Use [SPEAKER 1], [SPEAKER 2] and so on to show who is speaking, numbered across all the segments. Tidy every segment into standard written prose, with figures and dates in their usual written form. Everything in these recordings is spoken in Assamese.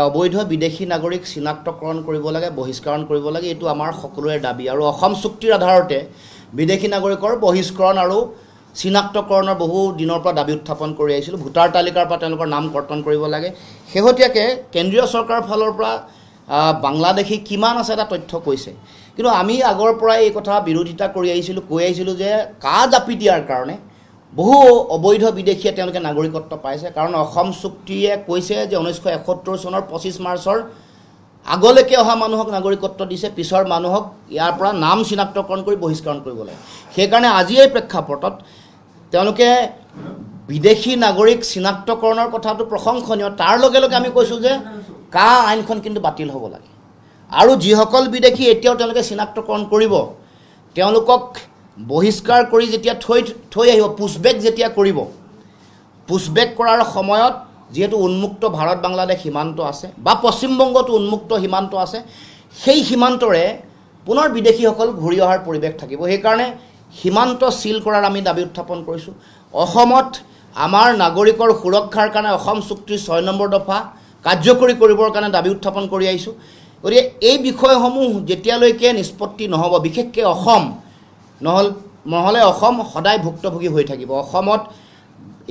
[SPEAKER 1] অবৈধ বিদেশী নাগৰিক চিনাক্তকৰণ কৰিব লাগে, বহিষ্কৰণ কৰিব লাগে। এইটো আমাৰ সকলোৰে দাবী আৰু অসম চুক্তিৰ আধাৰতে বিদেশী নাগৰিকৰ বহিষ্কৰণ আৰু চিনাক্তকৰণৰ বহু দিনৰ পৰা দাবী উত্থাপন কৰি আহিছিলোঁ। ভোটাৰ তালিকাৰ পৰা তেওঁলোকৰ নাম কৰ্তন কৰিব লাগে। শেহতীয়াকৈ কেন্দ্ৰীয় চৰকাৰৰ ফালৰ পৰা বাংলাদেশী কিমান আছে এটা তথ্য কৈছে, কিন্তু আমি আগৰ পৰাই এই কথা বিৰোধিতা কৰি আহিছিলোঁ, কৈ আহিছিলোঁ যে কা জাপি দিয়াৰ কাৰণে বহু অবৈধ বিদেশীয়ে তেওঁলোকে নাগৰিকত্ব পাইছে। কাৰণ অসম চুক্তিয়ে কৈছে যে 1971 চনৰ 25 মাৰ্চৰ আগলৈকে অহা মানুহক নাগৰিকত্ব দিছে, পিছৰ মানুহক ইয়াৰ পৰা নাম চিনাক্তকৰণ কৰি বহিষ্কৰণ কৰিব লাগে। সেইকাৰণে আজি এই প্ৰেক্ষাপটত তেওঁলোকে বিদেশী নাগৰিক চিনাক্তকৰণৰ কথাটো প্ৰশংসনীয়। তাৰ লগে লগে আমি কৈছোঁ যে কা আইনখন কিন্তু বাতিল হ'ব লাগে আৰু যিসকল বিদেশী এতিয়াও তেওঁলোকে চিনাক্তকৰণ কৰিব তেওঁলোকক বহিষ্কাৰ কৰি যেতিয়া থৈ আহিব, পুছবেক যেতিয়া কৰিব, পুছবেক কৰাৰ সময়ত যিহেতু উন্মুক্ত ভাৰত বাংলাদেশ সীমান্ত আছে বা পশ্চিমবংগতো উন্মুক্ত সীমান্ত আছে, সেই সীমান্তৰে পুনৰ বিদেশীসকল ঘূৰি অহাৰ পৰিৱেশ থাকিব। সেইকাৰণে সীমান্ত চিল কৰাৰ আমি দাবী উত্থাপন কৰিছোঁ। অসমত আমাৰ নাগৰিকৰ সুৰক্ষাৰ কাৰণে অসম চুক্তিৰ 6 নম্বৰ দফা কাৰ্যকৰী কৰিবৰ কাৰণে দাবী উত্থাপন কৰি আহিছোঁ। গতিকে এই বিষয়সমূহ যেতিয়ালৈকে নিষ্পত্তি নহ'ব, বিশেষকৈ অসম নহ'লে অসম সদায় ভুক্তভোগী হৈ থাকিব। অসমত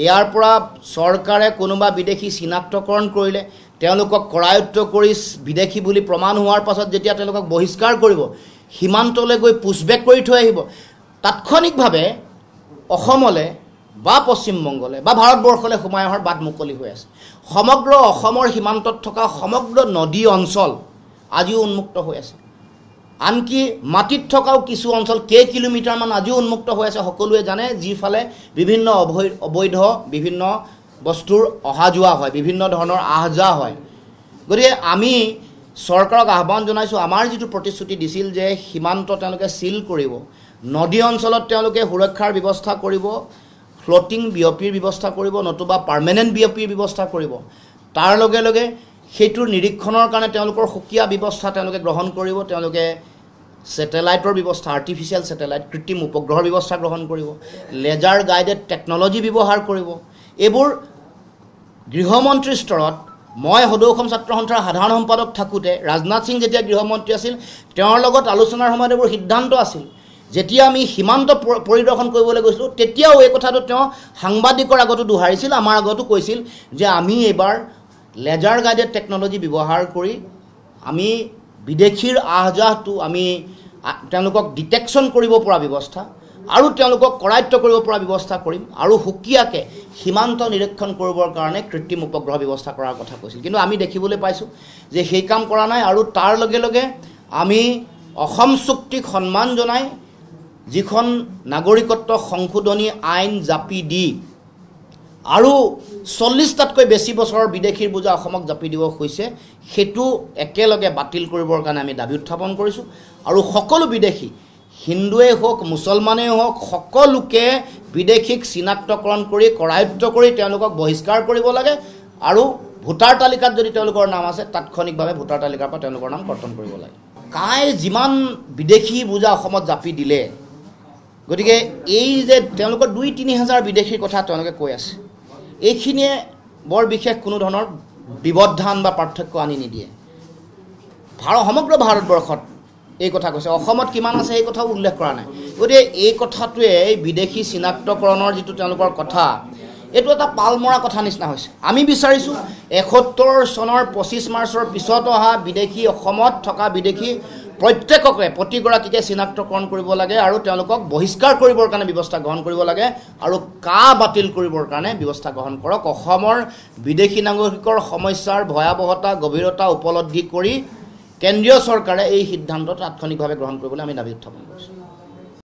[SPEAKER 1] ইয়াৰ পৰা চৰকাৰে কোনোবা বিদেশী চিনাক্তকৰণ কৰিলে তেওঁলোকক কৰায়ত্ব কৰি বিদেশী বুলি প্ৰমাণ হোৱাৰ পাছত যেতিয়া তেওঁলোকক বহিষ্কাৰ কৰিব, সীমান্তলৈ গৈ পুছবেক কৰি থৈ আহিব, তাৎক্ষণিকভাৱে অসমলৈ বা পশ্চিমবংগলৈ বা ভাৰতবৰ্ষলৈ সোমাই অহাৰ বাট মুকলি হৈ আছে। সমগ্ৰ অসমৰ সীমান্তত থকা সমগ্ৰ নদী অঞ্চল আজিও উন্মুক্ত হৈ আছে। আনকি মাটিত থকাও কিছু অঞ্চল কিলোমিটাৰমান আজিও উন্মুক্ত হৈ আছে। সকলোৱে জানে যিফালে বিভিন্ন অবৈধ বিভিন্ন বস্তুৰ অহা যোৱা হয়, বিভিন্ন ধৰণৰ আহ যাহ হয়। গতিকে আমি চৰকাৰক আহ্বান জনাইছোঁ, আমাৰ যিটো প্ৰতিশ্ৰুতি দিছিল যে সীমান্ত তেওঁলোকে চিল কৰিব, নদী অঞ্চলত তেওঁলোকে সুৰক্ষাৰ ব্যৱস্থা কৰিব, ফ্লটিং বিঅপিৰ ব্যৱস্থা কৰিব, নতুবা পাৰ্মানেণ্ট বিঅপিৰ ব্যৱস্থা কৰিব। তাৰ লগে লগে সেইটোৰ নিৰীক্ষণৰ কাৰণে তেওঁলোকৰ সুকীয়া ব্যৱস্থা তেওঁলোকে গ্ৰহণ কৰিব। তেওঁলোকে ছেটেলাইটৰ ব্যৱস্থা, আৰ্টিফিচিয়েল ছেটেলাইট, কৃত্ৰিম উপগ্ৰহৰ ব্যৱস্থা গ্ৰহণ কৰিব, লেজাৰ গাইডেড টেকন'লজি ব্যৱহাৰ কৰিব। এইবোৰ গৃহমন্ত্ৰীৰ স্তৰত মই সদৌ অসম ছাত্ৰ সন্থাৰ সাধাৰণ সম্পাদক থাকোঁতে ৰাজনাথ সিং যেতিয়া গৃহমন্ত্ৰী আছিল, তেওঁৰ লগত আলোচনাৰ সময়ত এইবোৰ সিদ্ধান্ত আছিল। যেতিয়া আমি সীমান্ত পৰিদৰ্শন কৰিবলৈ গৈছিলোঁ তেতিয়াও এই কথাটো তেওঁ সাংবাদিকৰ আগতো দোহাৰিছিল, আমাৰ আগতো কৈছিল যে আমি এইবাৰ লেজাৰ গাইডেড টেকন'লজি ব্যৱহাৰ কৰি আমি বিদেশীৰ আহযাহটো আমি তেওঁলোকক ডিটেকশ্যন কৰিব পৰা ব্যৱস্থা আৰু তেওঁলোকক কৰায়ত্ব কৰিব পৰা ব্যৱস্থা কৰিম আৰু সুকীয়াকৈ সীমান্ত নিৰীক্ষণ কৰিবৰ কাৰণে কৃত্ৰিম উপগ্ৰহ ব্যৱস্থা কৰাৰ কথা কৈছিল। কিন্তু আমি দেখিবলৈ পাইছোঁ যে সেই কাম কৰা নাই। আৰু তাৰ লগে লগে আমি অসম চুক্তিক সন্মান জনাই যিখন নাগৰিকত্ব সংশোধনী আইন জাপি দি আৰু 40টাতকৈ বেছি বছৰৰ বিদেশীৰ বোজা অসমক জাপি দিব হৈছে, সেইটো একেলগে বাতিল কৰিবৰ কাৰণে আমি দাবী উত্থাপন কৰিছোঁ। আৰু সকলো বিদেশী, হিন্দুৱেই হওক মুছলমানেই হওক, সকলোকে বিদেশীক চিনাক্তকৰণ কৰি কৰায়ত্ব কৰি তেওঁলোকক বহিষ্কাৰ কৰিব লাগে আৰু ভোটাৰ তালিকাত যদি তেওঁলোকৰ নাম আছে তাৎক্ষণিকভাৱে ভোটাৰ তালিকাৰ পৰা তেওঁলোকৰ নাম কৰ্তন কৰিব লাগে। কাই যিমান বিদেশী বোজা অসমত জাপি দিলে, গতিকে এই যে তেওঁলোকৰ 2-3 হাজাৰ বিদেশীৰ কথা তেওঁলোকে কৈ আছে, এইখিনিয়ে বৰ বিশেষ কোনো ধৰণৰ ব্যৱধান বা পাৰ্থক্য আনি নিদিয়ে। সমগ্ৰ ভাৰতবৰ্ষত এই কথা কৈছে, অসমত কিমান আছে এই কথাও উল্লেখ কৰা নাই। গতিকে এই কথাটোৱে বিদেশী চিনাক্তকৰণৰ যিটো তেওঁলোকৰ কথা, এইটো এটা পাল মৰা কথা নিচিনা হৈছে। আমি বিচাৰিছোঁ 71 চনৰ 25 মাৰ্চৰ পিছত অহা বিদেশী, অসমত থকা বিদেশী প্ৰত্যেককে প্ৰতিগৰাকীকে চিনাক্তকৰণ কৰিব লাগে আৰু তেওঁলোকক বহিষ্কাৰ কৰিবৰ কাৰণে ব্যৱস্থা গ্ৰহণ কৰিব লাগে আৰু কা বাতিল কৰিবৰ কাৰণে ব্যৱস্থা গ্ৰহণ কৰক। অসমৰ বিদেশী নাগৰিকৰ সমস্যাৰ ভয়াৱহতা গভীৰতা উপলব্ধি কৰি কেন্দ্ৰীয় চৰকাৰে এই সিদ্ধান্ত তাৎক্ষণিকভাৱে গ্ৰহণ কৰিবলৈ আমি দাবী উত্থাপন কৰিছোঁ।